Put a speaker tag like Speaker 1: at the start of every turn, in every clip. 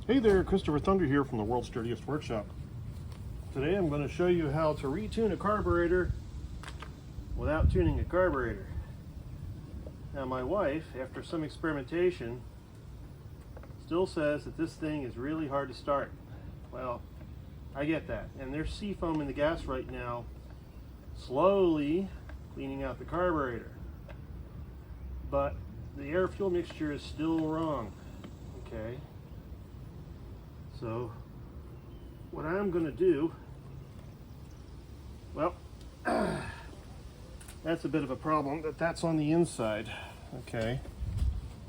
Speaker 1: Hey there, Christopher Thunder here from the World's Sturdiest Workshop. Today I'm going to show you how to retune a carburetor without tuning a carburetor. Now my wife, after some experimentation, still says that this thing is really hard to start. Well, I get that. And there's sea foam in the gas right now, slowly cleaning out the carburetor. But the air-fuel mixture is still wrong, okay? So what I'm going to do, well, that's a bit of a problem, that's on the inside, okay?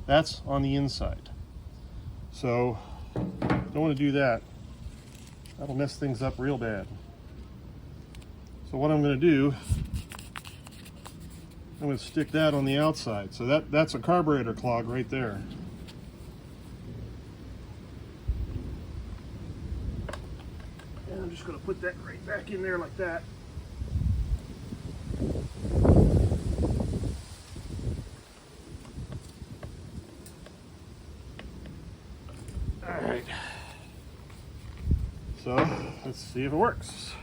Speaker 1: That's on the inside. So don't want to do that. That'll mess things up real bad. So what I'm going to do, I'm going to stick that on the outside. So that's a carburetor clog right there. And I'm just going to put that right back in there like that. All right. So let's see if it works.